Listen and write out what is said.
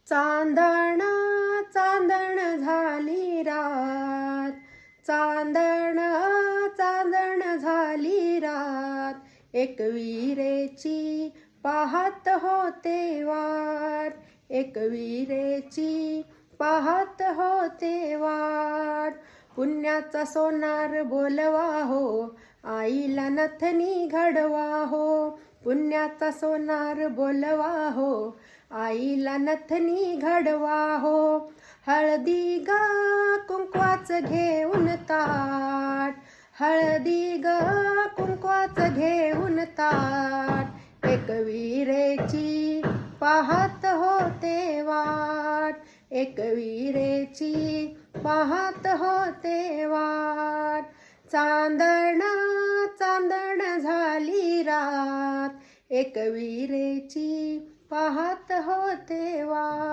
चांदण चांदण झाली रात, चांदण चांदण झाली रात, एक विरेची पाहत होते वाट, एक विरेची पाहत होते वाट. पुण्याचा सोनार बोलवा हो, आईला नथनी घडवा हो. पुण्याचा सोनार बोलवा हो, आईला नथनी घडवा हो. हळदी ग कुंकवाच घेऊन ताट, हळदी ग कुंकवाच घेऊन ताट, एक विरेची पाहत होते वाट, एक विरेची पाहत होते वाट. चांदण चांदण झाली रात, एक विरेची पाहत होते वाट.